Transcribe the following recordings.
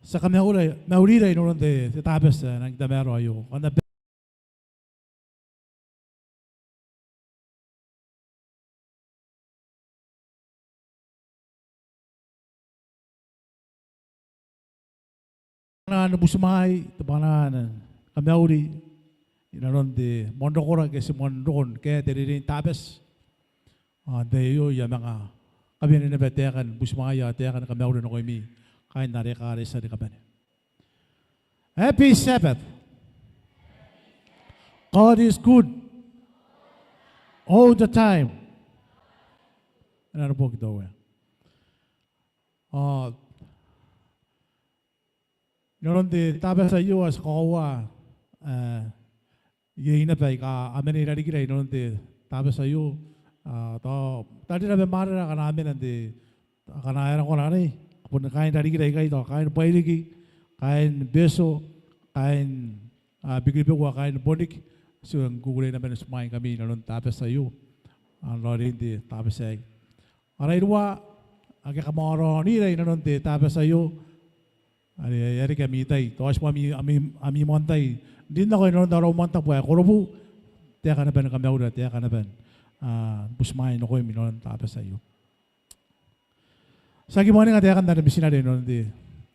sa kami maulira inuron de tapos nang damero ayo kanda na busmai tabana kami mauli inuron de mondokora ke si mondokon ke deririn tapos de yo ya mga kami ni nabetekan busmai ya tekan kami mauli no koimi kain narekare sa de kami. Happy Sabbath. God is good all the time. Ano po ito eh? Noron di tabi sa iyo as kawa yun na pa ka amin nilari kira noron di tabi sa iyo to tadi na bemar na kanamin nanti kanayan ko na ni kapag kain dari kira ito kain pailigi kain beso kain bigli-bigwa kain bonik. So, ang gugulay naman sumayin kami na nung tapos sa iyo. Ang lori hindi tapos sa iyo. Aray luwa, ang kakamaro nila na nung tapos sa iyo. Ari kami tay. Tawas mo ami montay. Hindi na ko na nung daraw montay po. Kurubo. Tiya ka na ba na kami ako. Tiya ka na ba. Busmayin ako yung minun tapos sa iyo. Sa akin mo nga tiya ka na nabisin na rin nung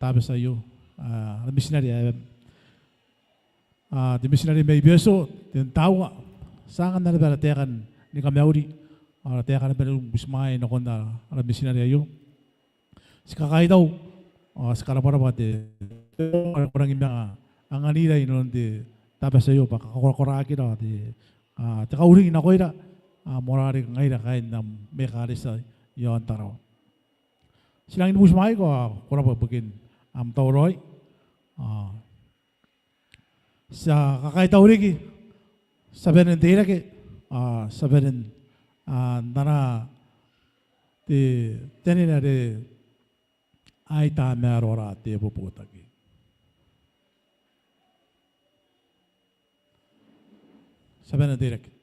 tapos sa iyo. Nabisin na rin. Di missionary may beso, yung tawa, saan na ba tekan ni Kamauri, tekan na ba yung busmay na kunda, missionary ayo. Si kakay daw, si karapara ba, kurang imang ang anila yun, tapos sa'yo, pakakuraki na, taka uring na ko ina, morari ka ngayon, kain na may karis sa yon taraw. Silang inubusmay ko, kurang pagpagin, tauroy, sa kakaitawrigi sabihin din lagi sabihin nana ti teninare ay tamerora ti puputagi sabihin din lagi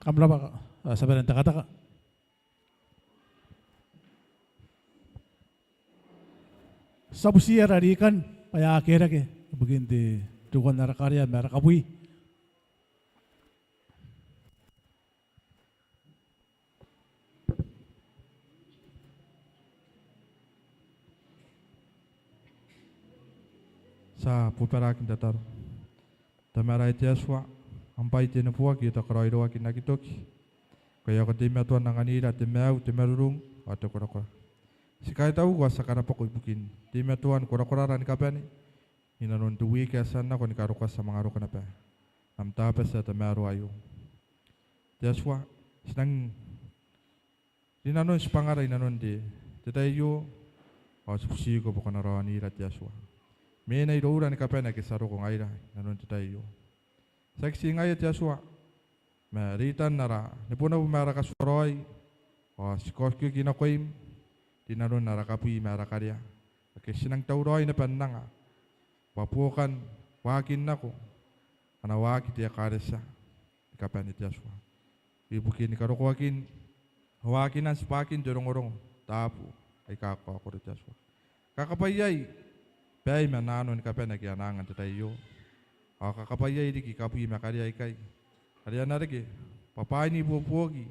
kamla sabaran taka. Sabusia rarikan paya kera ke begini tukon narakarya merakabui. Sa puperakin datar. Tamara ite aswa ampai te na puak kita karoiroa kinakitoki. Kaya ko timya tuan nanganira timau timarurung atau kora-kora. Sikai tahu gua sakara pokok bukin. Timya tuan kora-kora ran kapani. Ina non tuwi ke sana ko ni karuka sa mga ruka na pa. Am tapes sa tamaru ayo. Tiaswa sinang dinanon spangara inanon di. Tetayo o susi ko bukan rawani rat tiaswa. Mena iro ura ni kapena ke saro ko ngaira nanon tetayo. Saksi ngaya tiaswa. Ma ritan nara ni puna bumara ka soroi o sikosku kina koim dinanon nara kapui mara karya. Ke sinang tauroi na pananga. Wapukan wakin nako. Ana waki dia karesa kapena tiaswa. Ibukin ni karo wakin wakinan sepakin jorong-orong tapu ay kako ako tiaswa. Kakapayay Pay mananon ka pa nagianangan tayo. O kakapayay di kikapuy makariyay kay. Kaya narigi, papay ni bubuogi.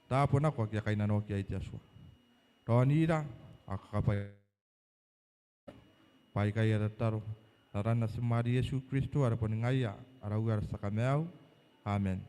Tapon ako kaya kay nanoki ay tiyaswa. Ronira, kakapayay. Pay kaya dataro. Naran na si Maria Yesu Kristo arapon ngaya arawar sa kamyaw. Amen.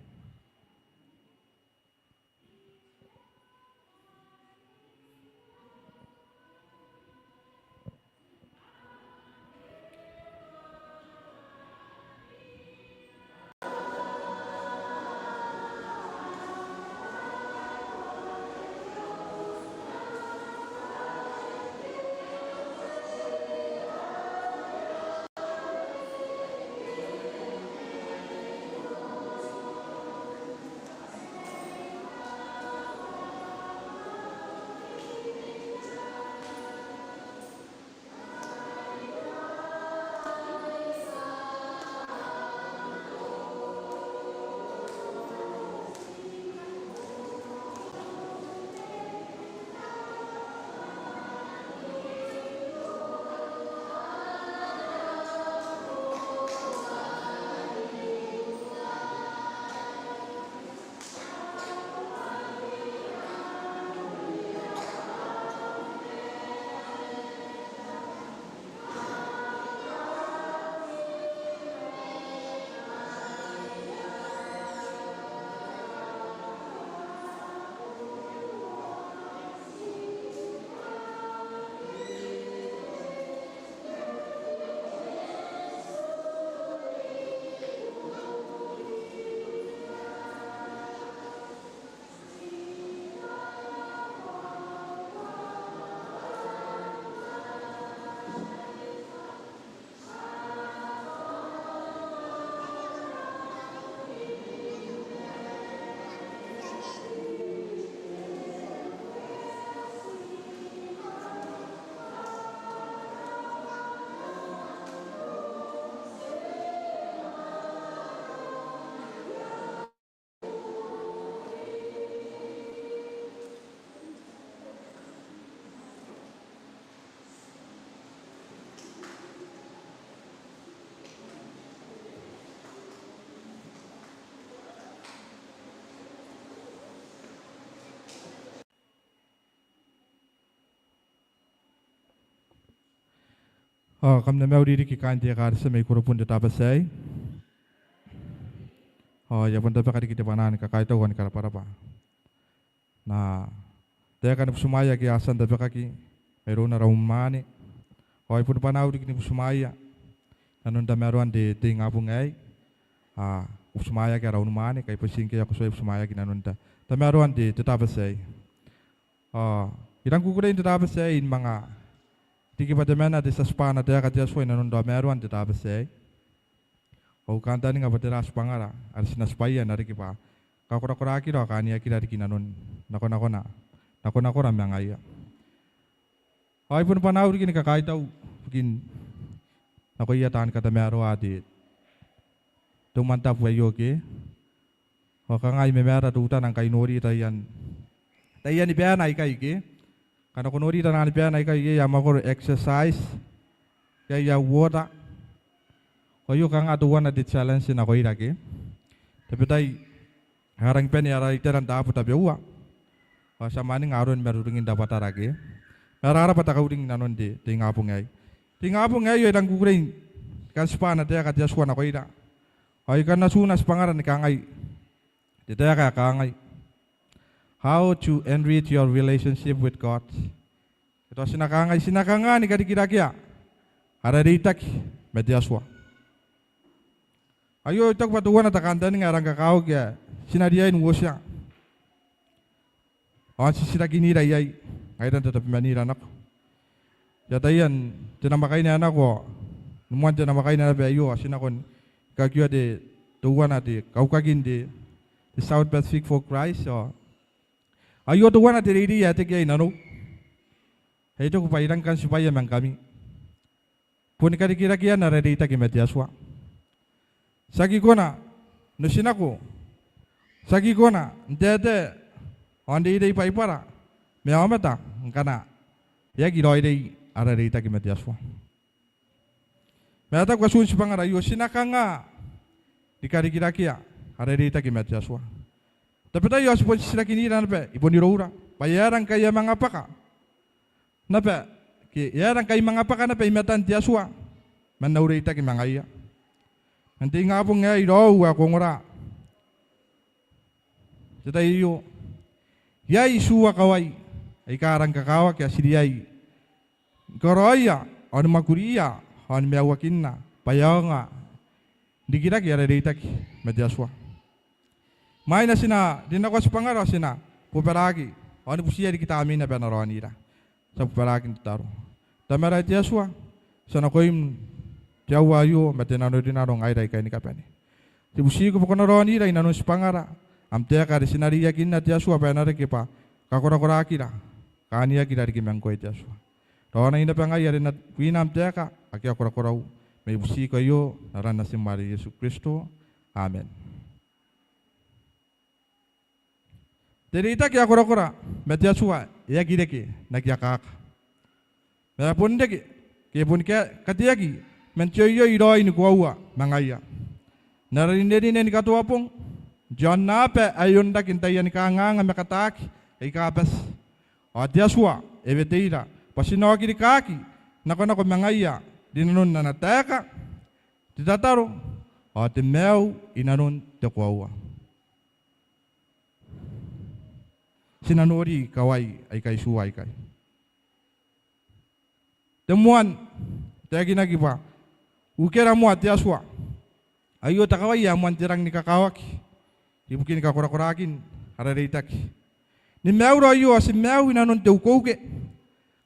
Kam na mau diri ki kanti kar sa may kurupun de tapasay. Ya pun tapi kadi kita panan ka kaito wan kara para pa. Na dia kan sumaya ki asan tapi kaki meron na raumane. Ya pun panau di kini sumaya. Nanon da meron de ting abungay. Sumaya ki raumane kay pasing ki ako sumaya ki nanon da. Da meron de tapasay. Irang kukurin de tapasay in mga Tiki pada mana desa spana dia katia suai nanon doa meruan di tabes eh. Kau kanta ni ngapa teras pangara, aris naspaya nari kipa. Kau kura kira kani akira di kinanon, nako ram yang ayah. Hai pun panau di kini kakai tahu, mungkin nako iya tahan kata meru adi. Tu mantap wayo ke. O kangai memera duta nang kai nori tayan. Tayan ni pia nai kai ke. Kana ko nori ta nang pia nai kai ya makor exercise. Ya water. Ko yo kanga tuan di challenge na ko ira ke. Tapi tai harang pen ya rai teran ta puta bewa. O samani ngarun merudingin dapat arage. Merara pata kauding nanon de ngapung ai. Ngapung ai yo dang kukuring kan spana te ka jaswa na ko ira. Ai kana sunas pangaran ni kangai. Dita ka kangai. How to enrich your relationship with God. Ito sinakanga ni kadikira kia. Ada ditak mediaswa. Ayo itak patuan at kanta ni ngarang kakao kia. Sinadiain wosya. Awan sisira kinira yay. Ngayon tetap manira anak. Jatayan tinamakai ni anak ko. Numuan tinamakai na ayo sinakon kagyo de tuwan ati kaukagin de the South Pacific for Christ. So, ayo tuwan ati ready yate kaya inano. Ito ko pairang kan supaya mang kami. Pun kira-kira na ready ta kimetiaswa. Sagi ko na nusinako. Sagi ko na ndede onde ide pa ipara. Me amata ngana. Yagi roide ara ready ta kimetiaswa. Me ata ko sun sipangara yo sinakanga dikari-kira kia. Hari kita kimat Yaswa. Tapi tayo asupun sila kinira nape ibon niroura. Payaran kaya mangapaka. Nape yaran kaya mangapaka nape imatan Yaswa. Manaure ita kimangaya. Nanti ngapong nga iraw ako ngora. Sa tayo yay suwa kaway ay karang kakawa kaya siliyay. Koroya on makuriya on miawakin na payanga. Di kita kaya rita kimat Yaswa. May na sina, din ako sa pangaraw sina, puparagi. Ano po siya di kita amin na panaroan nila. Sa puparagin taro. Tamara iti Yaswa, sana ko yung tiyawayo, matinano din narong ayray kayo ni kapani. Di busi ko po kanaroan nila, inanon sa pangara. Amtea ka rin sinariyakin na iti Yaswa, panari kipa, kakura-kuraki na. Kaniya kita rin kimang ko iti Yaswa. Rawan na inapangay, yarin na pinamtea ka, akya kura-kuraw. May busi kayo, naranasin Maria Yesu Kristo. Amen. Derita kya kura-kura, metia suwa, ya gideki, nagyakak. Mera pun deki, kaya pun kaya katiyaki, mentyoyo iroy ni kuwawa, mangaya. Narindin ni katuwa pong, John nape ayon da kintayan ka nga makataki, ay kapas. O tiya suwa, ebeteira, pasinoki di kaki, nako mangaya, dinanon na nateka, titataro, o timew, inanon te kuwawa. Sinanuri kawai ay kay suway kay. Temuan, tagi nagi pa. Ukera mo at Yaswa. Ayo takaway amuan tirang ni kakawak. Ibukin ka kurakurakin, hararitak. Ni meawro ayo asin meaw inanon te ukouke.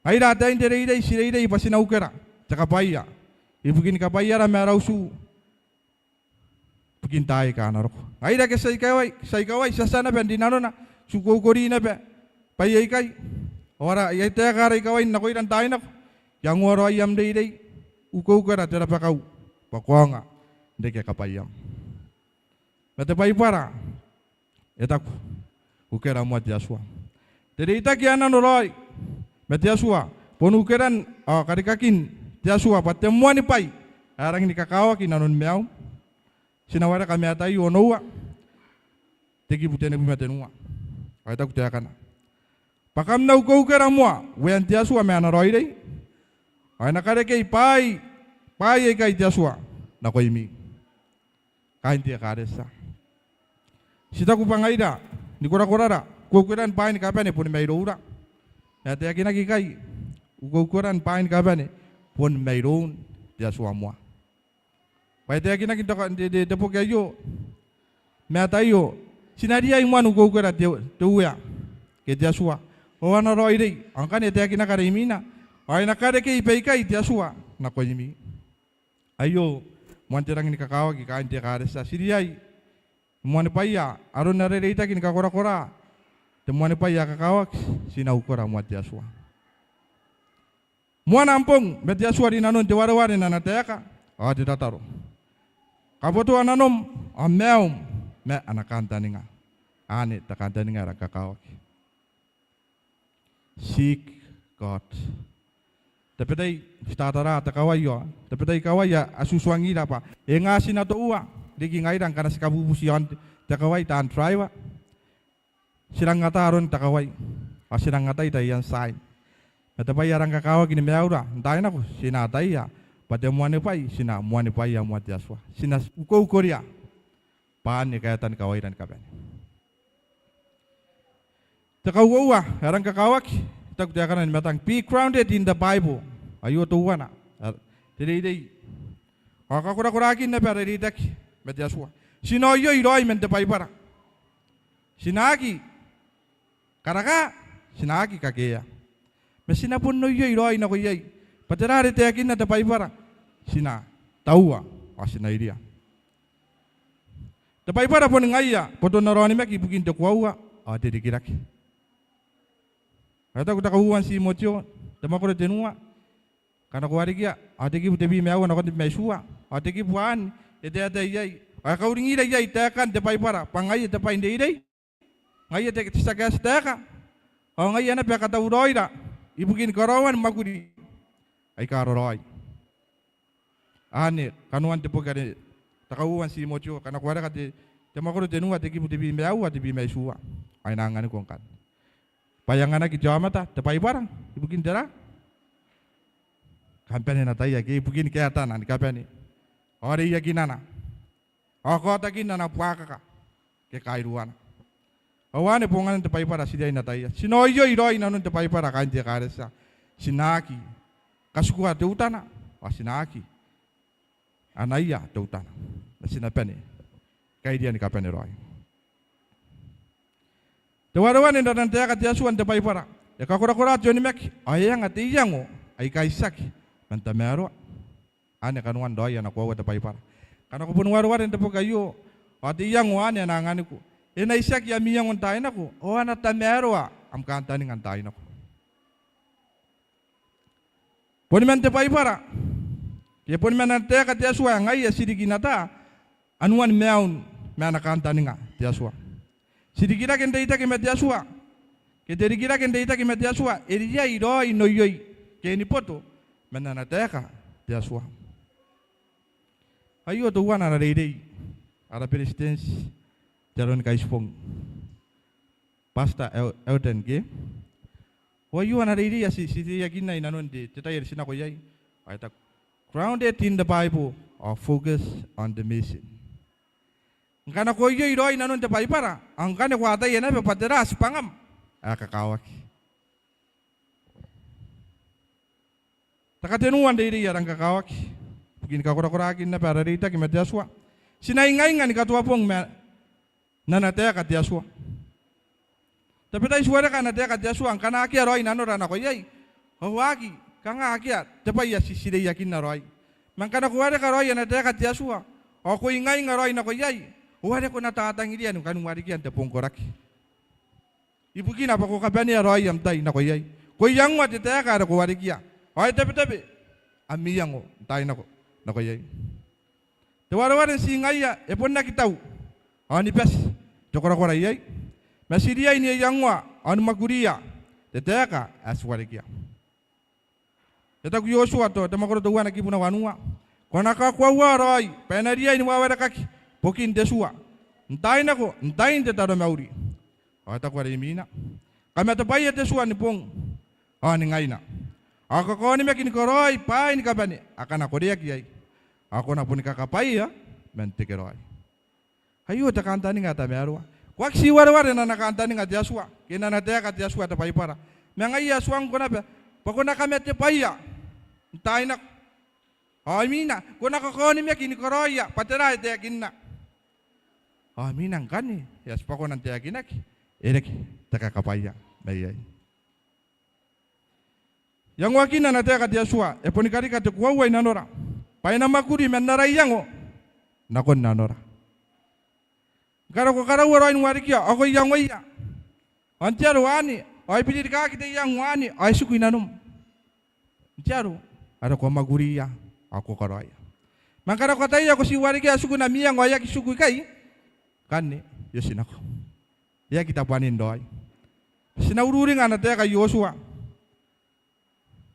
Ay data yung tere-tere sire-tere pasinaukera. Tsaka paya. Ibukin ka paya ra mearaw su. Bukin tayo ka narok. Ay dake sa ikaway, sasana pa dinano na. Suko ko rin na ba? Payay kay. Ora, yay tayo karay kaway na ko ilan tayo na ko. Yang waro ayam day. Ukaw ka na, tira pa kaw. Pakuha nga. Hindi kaya kapayam. Matapay para. Etak. Ukera mo at Yaswa. Tiri itak yan na nuroy. Mat Yaswa. Punukeran, karikakin. Yaswa, patemuan ni pay. Arang ni kakawa, kinanon meaw. Sinawara kami atayo, onowa. Tigi buti na bumatenuwa. Ay tak kutiya ka na. Pakam na ukaw ka na mo, wayan Yaswa may anaroy day. Ay nakare kay pay ay kay Yaswa, nakoy mi. Kain tiya karesa. Sita ko pangayda, ni kura-kurara, kukuran pain kapane pun may roura. At tiya kinakikay, ukukuran pain kapane pun may roun Yaswa mo. Ay tiya kinakita ka, di po kayo, may tayo, sinadiya yung manu ko kira tuya ke Yaswa. O ano roy day, ang kanya tiya kinakarimina. Ay nakare kay ipay Yaswa na ko yimi. Ayo, muantirang ni kakawag ikain tiya karesa. Siriyay, muan paya, aron narerita kin kakura-kura. Temuan paya kakawag, sinaukura muat Yaswa. Muan ampong, bet Yaswa dinanon tiwara-wari na nateka. Di tataro. Kaputuan anom, ameom, me anakanta ninga. Ane takantani ngara kakawak. Seek God. Tapi startara takawayo. Tapi kawaya asuswangi apa? Engasi na to uwa. Digi ngairang kana sikabubusiyan takaway tan trywa. Sirang ngataron takaway. Sirang ngatay tayan sign. Natapay arang kakawak ini meaura. Ntayin ako sinatay ya. Pati muani pai sina muani pai ya muat yaswa. Sina uko korea. Paan ni kaya tan kaway dan kapan. Takawawa, arang kakawak, tak dia akan matang. Be grounded in the Bible. Ayo tuwa na. Jadi, ako kurakin na pera ridak, medyaswa. Sinoyo iroi mente paipara. Sinagi, karaka, sinagi kakeya. Mesina pun noyo iroi na koyay. Paterare te akin na te paipara. Sina, tawa, asina iria. Te paipara pun ngaya, poto naroni mek ibukin te kuawa, ade dikiraki. Kata aku tak kawan si mocio, tema aku tenua. Karena aku hari kia, ada ki tebi meawan aku tebi mesua, ada ki puan, ada yai. Aku ringi yai tekan tepai para, pangai tepai indai. Ngai te tisakas teka. Oh ngai ana pe kata uroi da. Ibu kin karawan makuri. Ai karoroi. Ane kanuan tepo kare. Tak kawan si mocio, karena aku hari kata tema aku tenua te ki tebi meawan tebi mesua. Ai nangan aku angkat. Payangan lagi jawab mata, tepai barang, ibu kin dera. Kampanye nata ya, ibu kin kaya tanan kampanye. Ori ya kinana, aku tak kinana puaka ke kairuan. Awane pongan tepai para sidia nata ya. Sinoyo iroi nanun tepai para kanje karesa. Sinaki, kasukua teutana, sinaki. Anaya teutana, sinapene. Kaidian kampanye roi. Tewaran yang datang tiada kata asuhan tepai para. Ya kakura-kura Johnny Mac, ayang ati yango, ay kaisak, mantamero. Ane kanuan doa yang aku awat tepai para. Karena aku pun war-warin tepo kayu, ati yango ane nanganiku. Ena isak ya miyang untain aku, oh anak tamero am kantani ngantain aku. Poni man tepai para. Ya poni man tiada kata asuhan ngai ya sidikinata, anuan meaun, meana kantani nga tiasua. Sidikira kende ita kimetiasua, keterikira kende ita kimetiasua, eria iroi noyoi, keni poto, menana teka tiasua. Ayo tuan ana reidei, ara presidens, jaron kaispong, pasta elden ke. Ayo ana reidei asi siti yakin na inanon de, kita yersina koyai, ayat grounded in the Bible or focus on the mission. Karena kau iyo iroi nanun te paipara, angkane kuata yana pe patera asipangam, kakawak. Takatenuan diri yarang kakawak, begini kakura-kurakin na para rita kimetiaswa. Sinaingaingan katua pong nanatea katiaswa. Tapi tayo suara ka natea katiaswa, angkana aki aroi nanora na koyai. Hawaki, kanga aki at tepai ya sisire yakin na roi. Mangkana kuwara ka roi natea katiaswa, o ko ingai ngaroi na koyai. Wala ko natatang ilian nung kanong marikian te pongkorak. Ibu kina pa ko kabani aroi am tay na koyay. Koyang wat te ka ko warikia. Ay tapi amiyang ko tay na ko na koyay. Te wara-wara singaya e pon na kitaw. Ani pes jokora-kora yai. Masiria ini yang wa anu maguria. Te ka as warikia. Te ku Yosua to te makoro to wana kipuna wanua. Kona ka kwa waroi penaria ini wawara kaki. Pokin desua, entain aku, entain te taro mauri. Kata ku ada imina. Kami atau bayi desua ni pong, ni ngaina. Aku kau ni makin koroi, pai ni kapani. Akan aku dia kiai. Aku nak pun kakapai ya, mente keroi. Ayo tak kantani ngata meru. Kuak si war-war na nakantani ngata desua. Kena nate ngata desua te pai para. Mengai ya suang kau nabe. Pokoknya kami te pai ya, entain aku. Imina, kau nak kau ni makin koroi ya, patera te yakin nak. Minang kan ni, ya sepako nanti yakin nak, erek takakapaya, bayai. Yang wakin na nanti akat Yosua, poni kari kate kuwa nanora, pai nama kuri menarai yango, nakon nanora. Karo ko karo warain warikia, ako yang waya, antiaru ani, ay pilir ka kita yang wani, ay suku inanum, antiaru, ada ko maguri ya, ako karoya. Mangkara ko tayo ako si warikia suku na miyang waya ki suku kai. Kan ni, yosin ako. Ya kita panin doi. Sina ururi ngana te ka Yosua.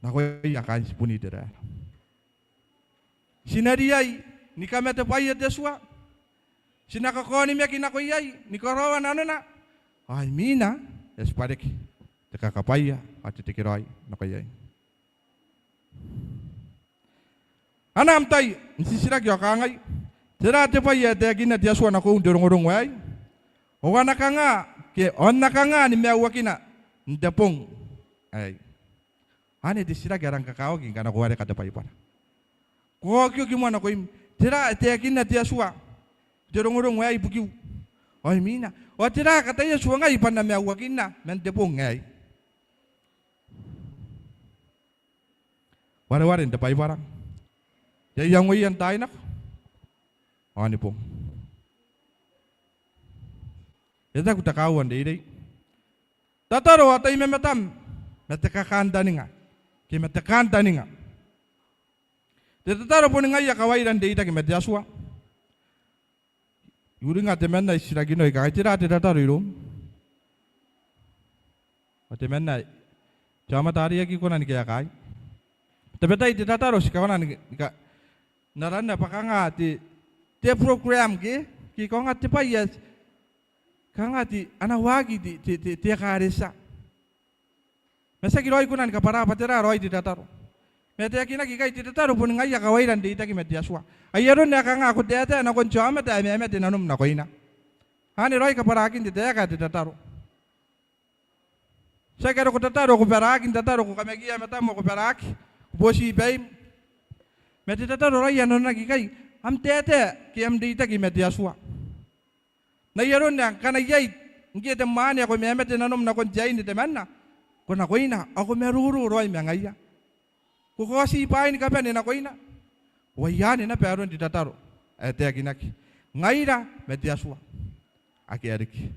Na ko ya kan puni dera. Sina diai ni kamete pai ya Yosua. Sina ka koni me kina ko yai ni ko rawa nanana. Ai mina espadek te ka kapaya ati te kirai na ko yai. Anam tai sisira kyo kangai. Tera te pai ya te kina Yosua na ko ndorongorong wai. O wana kanga ke onna kanga ni mea wakina ndepong ai ane disira garang kakao king kana ko are kata pai para ko kyo ki mwana ko im tira te kina te Yosua dorongorong wai bukiu oi mina o tira kata Yosua ngai panna mea wakina men depong ai ware nda pai para ya yang wi yan tai nak ani pong Yata ku takawan dei. Tataro atay mematam. Matakakanda ninga. Ki matakanta ninga. Tataro po ninga ya kawairan dei ta ki Yosua. Yuri nga temenna isiragino ika itira tataro irum. Temenna chama tariya ki kona ni kaya kai. Tabetai tataro sikawana ni ka naranda pakanga ti program ki konga tipayas kangati ana wagi ti karesa mesa kiroi kunan ka para patera roi ti tataro mete akina ki kai ti tataro pun ngai ya kawairan de ita ki met Yosua ayaron na kanga aku te ata na kon chama ta me te nanum na koina hani roi ka para akin ti te ka ti tataro sa kero ko tataro ko para akin tataro ko kamegi metam ko para ak bosi baim mete tataro roi ya nona ki kai am te ata ki am de ita ki met Yosua na yaron na kana yai ngi te mane ko meme te nanom na kon jai ni te manna ko na koina ako meruru roi mangaya ko ko si pain ka pen na koina wayani na peron di tataro ete akinaki ngaira met Yosua aki ariki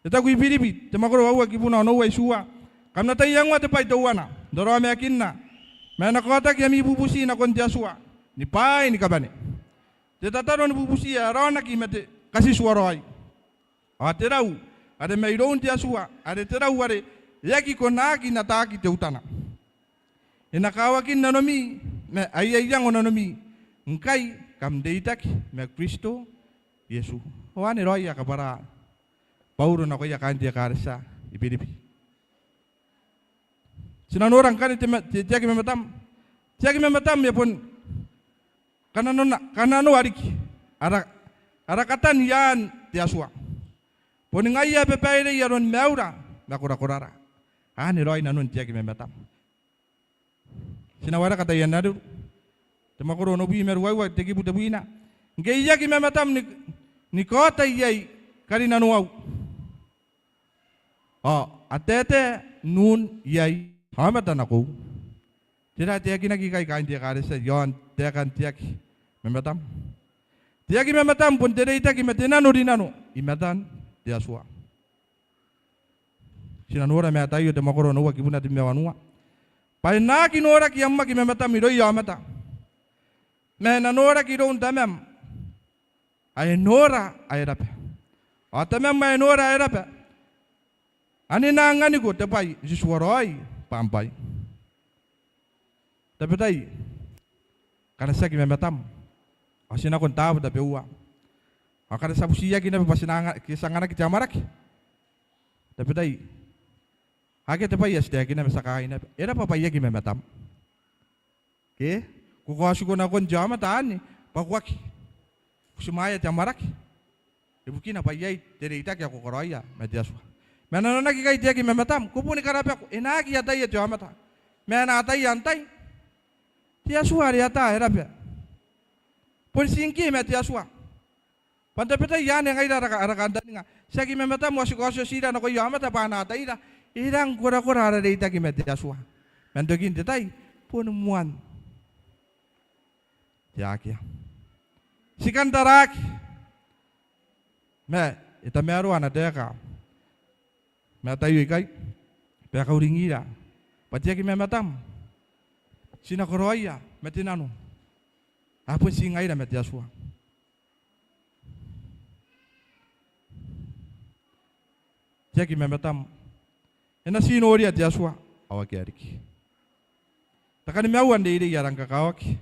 eta ku ibiribi te makoro wa ki buna no wa Yosua kamna tai yang wa te pai dowana doro me akinna mena ko ta ki ami bubusi na kon Yosua ni pai ni kabane te tataro ni bubusi ya rona ki mete kasi suaroi aterau ade meiron te Yosua ade terau are yaki konaki na taki te utana ina kawakin nanomi me ayayang ononomi ngkai kam deitak me Kristo Yesu wane roi ya kapara Paulo na ko ya kan dia karsa ipiripi sinan orang kan te jaki memetam ya pun kanano ariki ara katan yan Yosua poni ngai ya pepaire yaron meura na kura ani roi nanun jaki memetam sinawara kata yan nadu temakoro no bi mer wai tegi buta buina ngei jaki memetam ni kota yai karina nuau atete nun yai hamatan aku tidak tiaki nagi kai kain dia karesa yon tiakan tiaki memetam tiaki memetam pun tidak itaki metenanu dinanu imatan Yosua sinanora me atayo te makoro no ki buna timya wanua pai na ki nora ki amma ki memetam iro yamata me na nora ki ron tamam ay nora ay rape atamam me nora ay rape ani na ngani ko te pai jisuaroi pampai tapi tai karena saya kime metam asina kon tahu tapi uang akar sabusia kina pasinanga kisangana kicamarak tapi tai age te pai astia kina mesakaina era papaya kime metam ke ko asu ko na kon jama tani pakwaki kusumaya jamarak ibu kina payai tere ita kya ko koroya mediaswa menana ki kai dia kime metam kupuni karape enaki ya tai jama ta mena tai antai Yosua riata erape pun singki met Yosua pantapeta yan ngai ara kanda ninga sagi memeta mo sikoso sida no ko yamata pana taira irang kura ara deita ki met Yosua mendogin detai pun muan yakia sikan tarak me ita meru ana deka me tayu kai pe ka uringira patia ki memetam sina koroya metinanu apun singai da met Yosua Jaki memetam. Ena sino oria Joshua awaki ariki. Takani meawan de iri yarang kakawaki.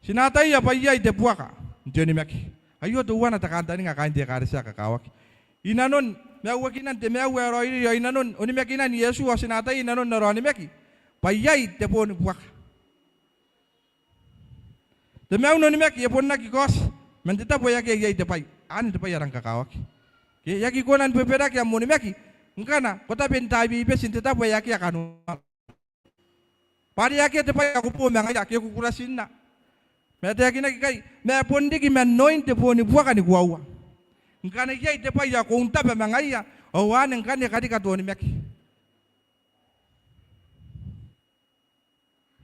Sinatai ya payai te puaka. Njoni meki. Ayo tu wana takantani ngakain dia karisa kakawaki. Inanon meawakinan te meawa roiri ya inanon unimekinan Yesu sinatai inanon naroni meki. Payai te pon puaka. Te meawan unimeki ya pon naki kos. Mentita poyaki yai te pai. Ani te pai yarang kakawaki. Yaki konan peperak ya munimeki. Ngkana kota bentai bibe sintita poyaki akanu. Pari yaki te pai aku po mengai yaki aku kurasinna. Mete yaki naki kai me pondi ki me noin te poni buaka ni kuawa. Ngkana yai te pai aku unta pe mengai ya. Owan ngkana kadi katoni meki.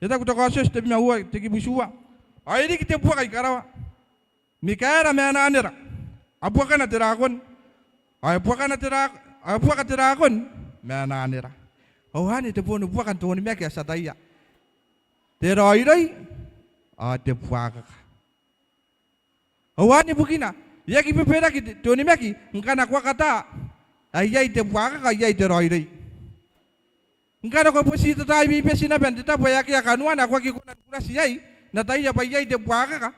Yata kutoka sos te mewa te ki busua. Airi ki te buaka ikarawa. Mikaera me ananera. Abuaka na tirakon. Abuaka tirakon me ananera. Owan te poni buaka toni meki asataya. Te roiroi te buaka. Awani bukina yaki pepera ki toni meki ngkana kwa kata ayai te buaka ka ayai te roiroi. Ngkana ko posita tai bi pesina ben ta boyaki akanuana kwa ki kunan kurasi yai na tai ya bayai te buaka ka.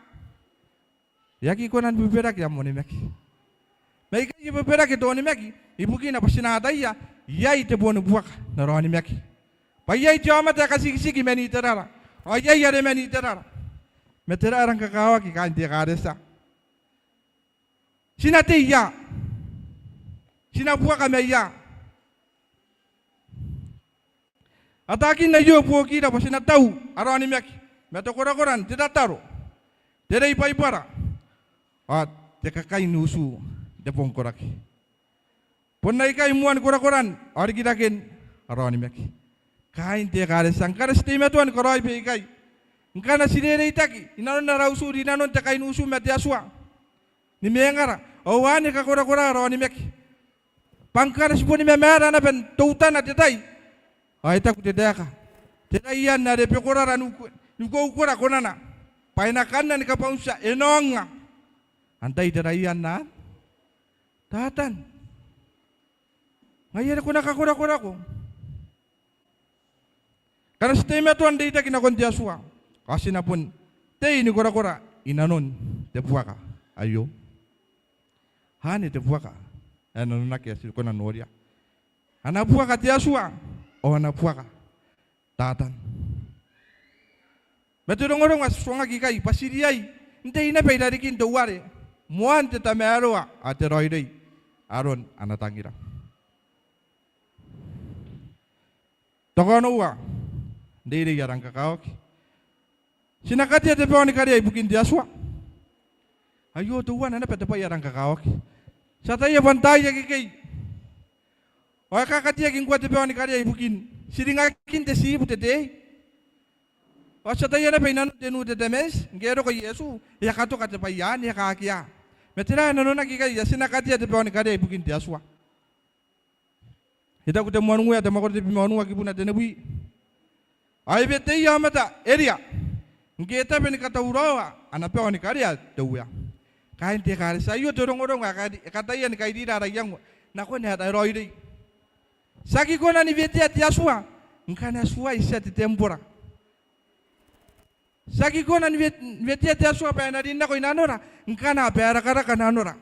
Yaki kunan pepera ki amoni meki. Mai ki pepera ki toni meki ibukina pasina tai ya yai te bonu buaka na roni meki. Bayai jama ta kasiki meni terara. Ayai yare meni terara. Metera orang kakawaki kan dia karesa. Sina te ya. Sina buaka me ya. Ataki na yo buaki da pasina tahu aroni meki. Meto koran tidak taruh. Tidak ipai para. Te kakai nusu de pongkoraki. Ponnai kai muan koran ori kitaken aroni meki. Kain te karesa ngkara stima tuan koroi pe kai. Ngkana sidere itaki inanon na rausu inanon te kain usu mete aswa. Ni mengara owane ka kora aroni meki. Pangkara siponi memera na ben toutan na tetai. Aita ku tedaka. Tetai yan na de pekora ranu nuko kora konana. Paina kanna ni kapaunsa enonga. Antai tetai yan na. Tatan. Ngayere kuna ka kora ko. Karena stima tuan de ita kina konti aswa. Kasina pun te ini kora inanon te puaka. Ayo. Hani te puaka. Eno naki asil kona noria. Ana puaka te aswa. O ana puaka. Tatan. Betu dongorong aswanga kikai pasiriai. Nte ina pe dari kin ware. Muan te tamearoa ate roidei. Aron anatangira. Tokono wa. Dede yarang kakawaki. Sinakati ate pewani kari ay bukin diaswa. Ayo tuwan ana pete pa yarang kakawaki. Sataya bantay ya kikay. O kakati yakin kwa te pewani kari ay bukin. Siringakin te sibu te te. O sataya na peinanu tenu te temes. Ngero ko Yesu. Ya kato kate pa yan ya kakia. Metira na nuna kikay ya sinakati ate pewani kari ay bukin diaswa. Hita ko te muanu ya te makor te pimuanu akipuna te nebui. Ai bete ya mata area. Ngeta ben kata urawa anapewa ni karia teuya. Kain te kari sayo dorong-dorong kata yan kai di dara yang nako ne hata roidi. Saki kona ni bete atia sua. Ngkana sua isa te tempora. Saki kona ni bete atia sua pa na dinna ko inanora. Ngkana pera kara kananora.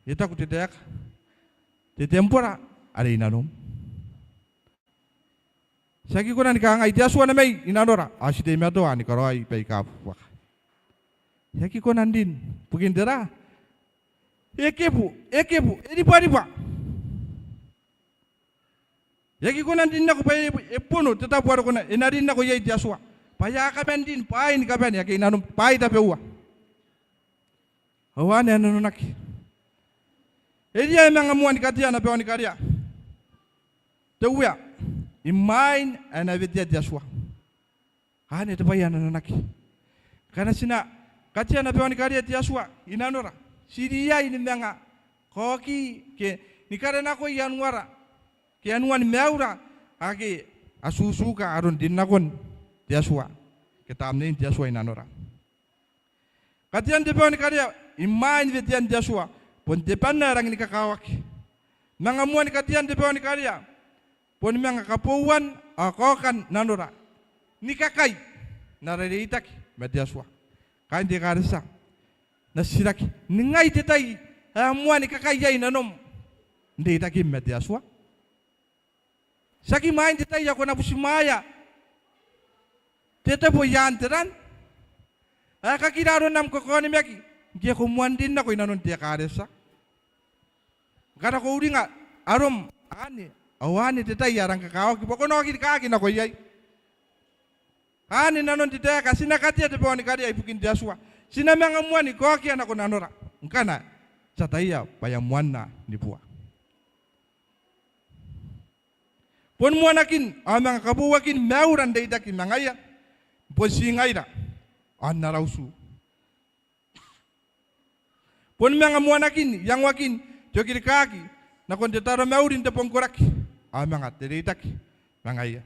Ita ku te dek. Te tempora ada inanom. Saki kona ni kanga itia sua na mai inanora. Asite meto ani karoi pe ka wak. Saki kona ndin pukin dera. Ekebu edi paripa. Yaki kona ndin na ko pe epono teta puar kona enadin na ko ye itia sua. Paya ka bendin pai ni ka ben yaki inanum pai ta peua. Awane anu naki. Edi ay mga muan katia na pewa ni karia. Teuya. Imain ana vidya Joshua. Hane te paya na naki. Kana sina katia na pewa ni karia Joshua inanora. Siria ini mga koki ke ni kare na ko yanwara. Ke anuan meura ake asusuka aron dinakon Joshua. Kita amne Joshua inanora. Katia te pewa ni karia imain vidya Joshua. pon depan na rang ni kakawak. Mga muan ni katian depan ni karya. Pon mga kapuan akokan nanura. Ni kakay nariritak mediaswa. Kain di karisa. Nasiraki ningai tetai muan ni kakay yay nanom. Hindi taki mediaswa. Saki main tetai ako na pusimaya. Teta po yan teran. Kakiraron nam kokoni meki. Dia kumuan din na ko inanon dia karisa. Kada ko uri nga arom ani awani tetai yarang kakao ki poko no ki kaki na ko yai. Ani nanon tetai ka sinakatia te poni kari ai pukin jasua. Sinamanga muani ko ki ana ko nanora. Ngkana sataya paya muanna ni pua. Pon muanakin amang kabuwakin mauran deita ki mangaya. Pon singaira anna rausu. Pon mga muanakin yang wakin jokir kaki na kontetaro maurin te pongkorak amang ateritak mangaya.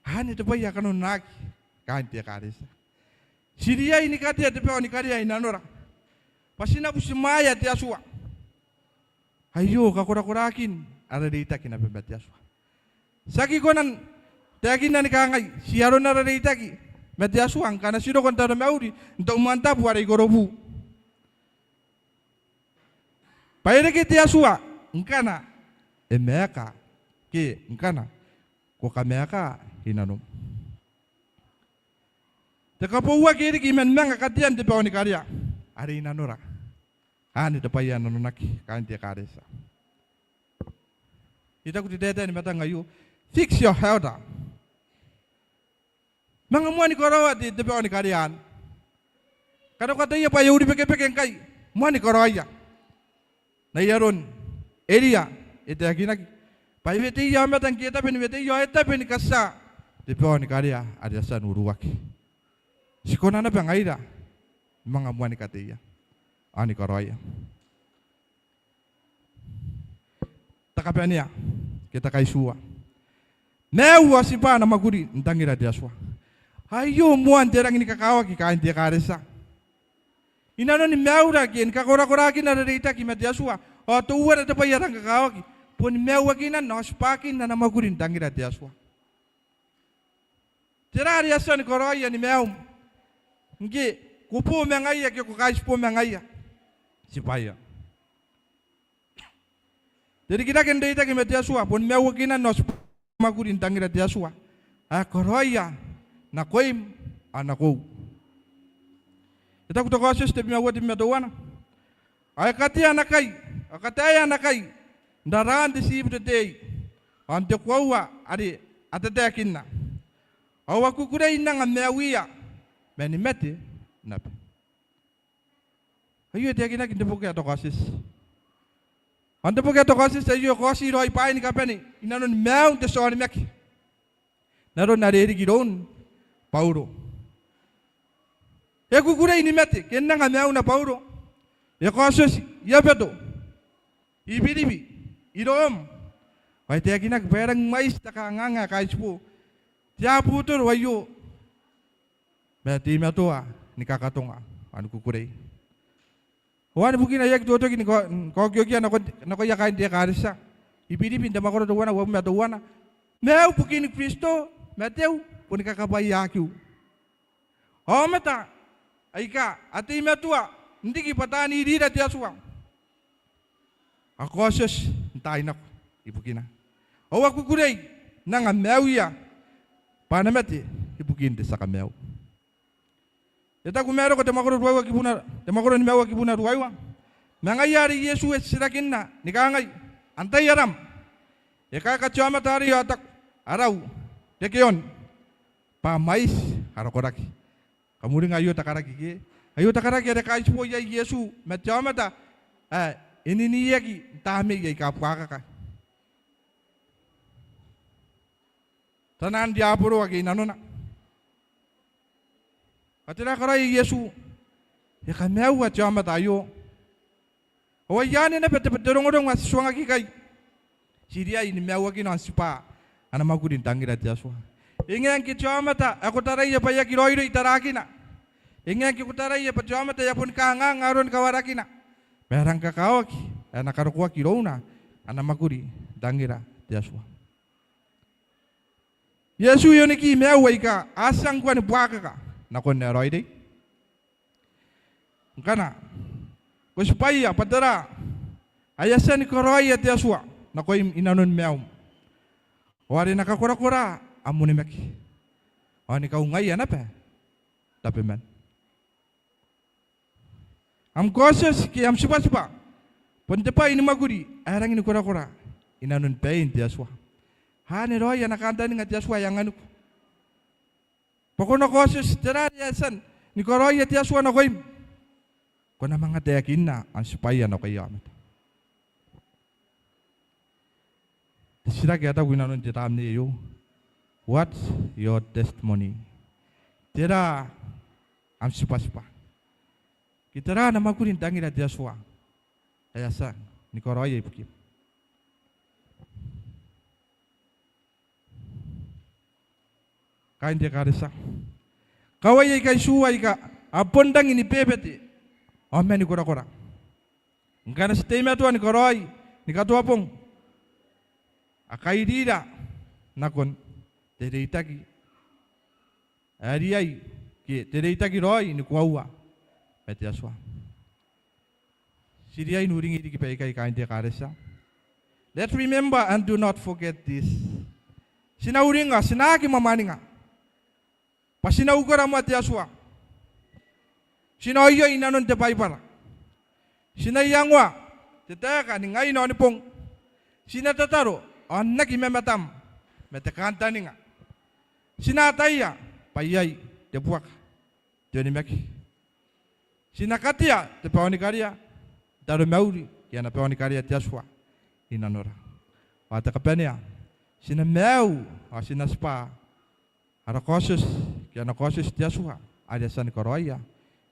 Hani te paya kanon naki kanti karisa. Siria ini katia te poni karia inanora. Pasina pusimaya te asua. Ayo kakura-kurakin ada deita kina pembati asua. Saki konan teakin na ni kangai siaron na deita ki mati asuang kana siro kontaro mauri untuk mantap wari gorobu. Paire ke te asua ngkana emeka ke ngkana ko kameka hinanum. Te kapuwa ke ki men manga katian te poni karya. Ari inanora. Ani te paya nanonaki kan te karesa. Ita ku te ni mata ngayu. Fix your health. Mga muani korowa di te poni karyan. Kano kata iya pa yuri peke-peke kai. Muani koroya. Na yaron area ite aginak pai vete iya matang kita pen vete iya eta pen kasa te poni karya ada san uruwak. Sikona na bangaira mga muani katiya ani koroya. Takapania kita kai suwa. Newa si pa na maguri ntangira dia suwa. Ayo muan terang ini kakawa ki kain dia karesa. Inano ni meura ki kakora-kora ki na rita ki media suwa. O tuwa na tapay yarang kakawa ki. Pun mewa ki na nospakin na maguri ntangira dia suwa. Terari asan koroya ni meum. Ngi kupu mengaya ki kukais pu mengaya. Si paya. Jadi kita kena ita ki media suwa pun mewa ki na nos maguri ntangira dia suwa. Koroya na koim anako. Ita kutoka system ya wadi medowana. Ay katia nakai, akataya nakai. Ndaran di sib de day. Ante kwawa ari atete kinna. Awa kukure inanga meawia. Meni meti nape. Ayo dia kina kinde poke atoka sis. Ante poke atoka sis ayo kosi roi pai ni kapeni. Inanon meau te soani meki. Naron nari giron Pauro. E kukura ini mete, kena ngamau na Pauro. E kosos, ya beto. Ibiribi, irom. Wai te akinak perang mais taka nganga kaispu. Tia putur wayo. Berarti metua ni kakatonga anu kukurei. Wan bukin ayak toto kini ko kyokia nako yakain dia karisa. Ibiribi ndama koro dowana wa medowana. Meu bukin Kristo, meteu pun kakabai yakiu. Oh meta aika ati metua ndiki patani dira dia suang. Aku ases entai nak ibu kina. Oh aku kurei nanga meuia panameti ibu kin desa kameu. Eta kumero ko temakoro ruwa kibuna temakoro ni mewa kibuna ruwa. Mangayari Yesu sirakinna nikangai antai yaram. Eka kachama tari atak arau dekeon pamais harokoraki. Kamuring ayo takaraki ke. Ayo takaraki ada kais po ya Yesu macam ada. Ini ni yaki tahmi yai kapaka ka. Tanan dia puro lagi nanona. Atira karai Yesu. Ya kameu macam ada ayo. Oh ya ni na pete dorong mas suang lagi kai. Siria ini meu lagi nasi pa. Ana magurin tangira Yesu. Ingin kita mata, aku tarai ya paya kiroido itarakina. Ingin kita tarai ya pajama ta ya pun kangang aron kawarakina. Merang kakawak, nakarukuak irona, anamakuri, dangira, Yeshua. Yesu yoniki mewaika, asang kwa ni buaka nakon neroide. Kana, kuspaya padara, ayasan koroi at Yeshua, nakoy inanon meaw. Wari nakakura-kura, amuni meki. Wani kaungay apa? Tapi man. Am cautious ki am supa-supa. Pontepa ini maguri, arang ini kura-kura. Inanon pain Yeshua. Hani roy yang nakanta ni ngat Yeshua yang anu. Pokoknya cautious terar yasan. Ni koroy at Yeshua nakoy. Kuna mga dayakin na ang supaya nakoy yamit. Sira kaya tayo inanon titam ni iyo. What's your testimony? Tira am supa-supa. Kitara na makurin tangi na Yeshua. Kaya sa ni koroy ipukim. Kain dia karisa. Kawai kai suai ka apondang ini pepeti. Amen ni kora-kora. Ngana stema tu ni koroy ni katua pong. Akai dida nakon tereitaki. Ariai ki tereitaki roy ni kuawa. Peti aswa. Siriai nuring ini ki kai kain dia karisa. Let's remember and do not forget this. Sinauringa sinaki mamaninga. Pasinaugar mo at Yeshua. Sinoyo inanon te paipara. Sinayangwa. Teteka ni ngayon ni pong. Sinatataro. Anak imematam. Metekanta ni nga. Sinataya. Payay. Te buwak. Te ni meki. Sinakatia. Te paonikarya. Daro mauri. Yana paonikarya at Yeshua. Inanora. Wata kapenya. Sinamau. Sinaspa. Ada kasus, kiana kasus Yeshua, ada san koroya,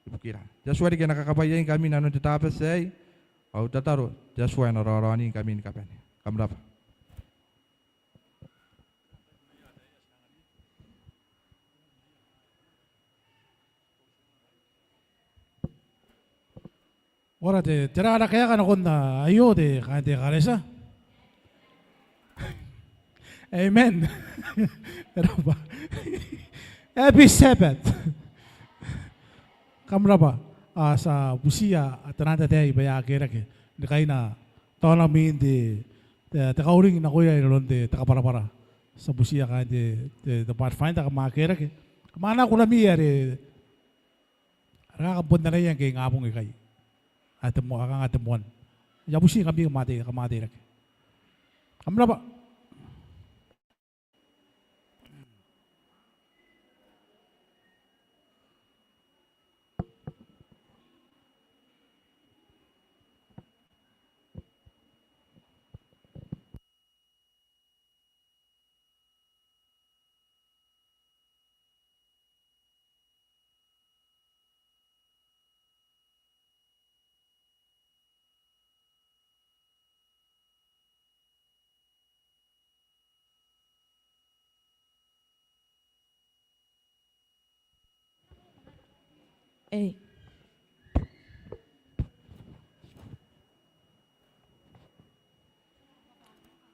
ibu kira. Yeshua di kiana kakabayan kami nanon tetapi saya, au tataru Yeshua yang orang kami ni kapan, kamu dapat. Ora te tera ada kaya kana konda ayo de kante karesa. Amen. Berapa? Happy Sabbath. Kamera ba? Sa busia tananda tayo ibaya kera ke. Di kayo na tawala min de takauring na kuya inon de takapara-para sa busia ka de pathfinder ka mga kera ke. Kamana ko na miya de rakabot na yan kay ngapong ikay. Atemo akang atemuan. Ya busia kami kamate ke. Kamera ba? Hey.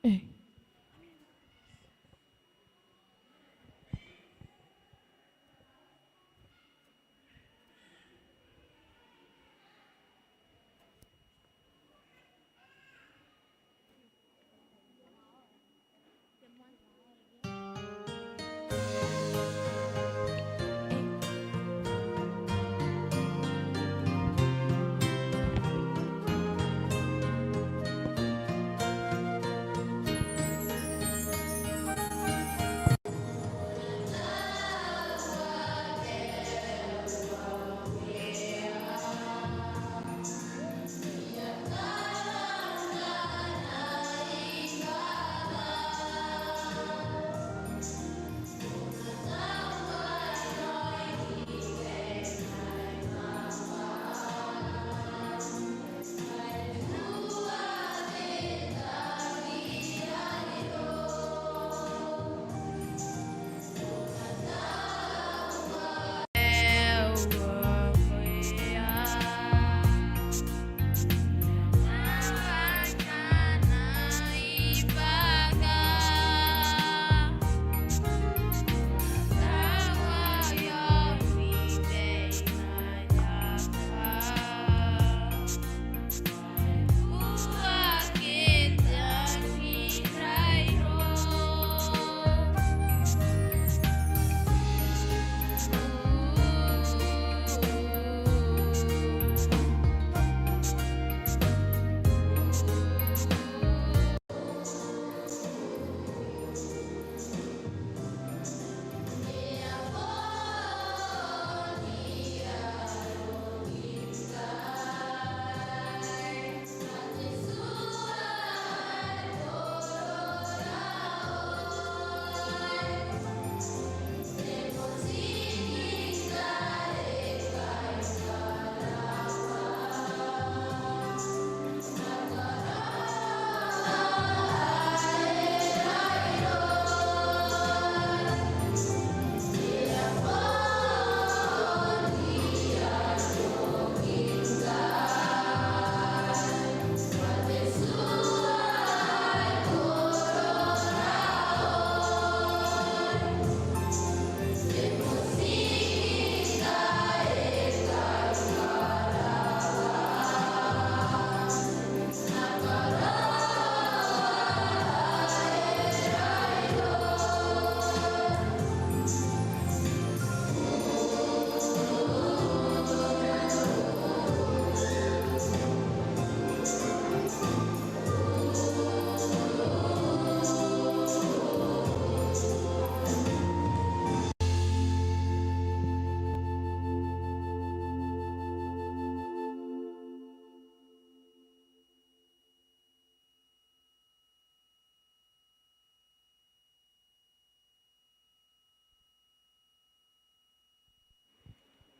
Hey.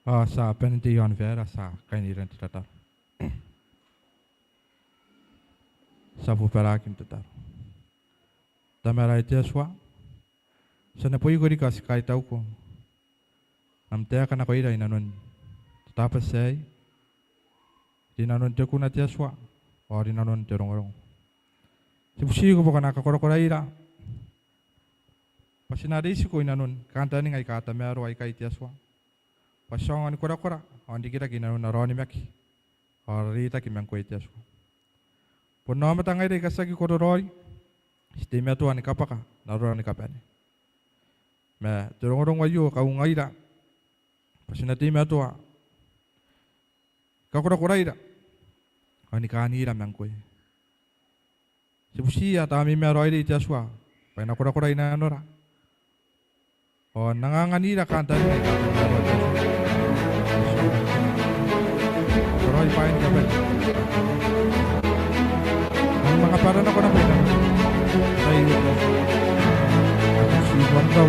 Sa penalty on vera sa kainiran tatar. Sa puperakin tatar. Tamara itiaswa. Sa napoi ko rikas kai tau ko. Namtea kana ko ira inanon. Tapos say. Dinanon te kuna tiaswa. O dinanon te rongorong. Si pusi ko kana ka korokora ira. Pasinadisi ko inanon. Kanta ni ngai kata mearo ai kai tiaswa. Pasong ani kora-kora, andi kita kina na roni maki, rita ki mangko itiaswa. Pono matangai de kasaki koro roi, istimia tu ani kapaka, na roni kapane. Me terong wayu kau ngaira, pasinati me tu kau kora-kora ira, ani kani ira mangko. Sibusi atami me roi de itiaswa, paina kora-kora ina nora. O nanganganira kanta ni kata. Roy pain kapan? Ang mga parang ako na pwede. Ay, si Juan daw.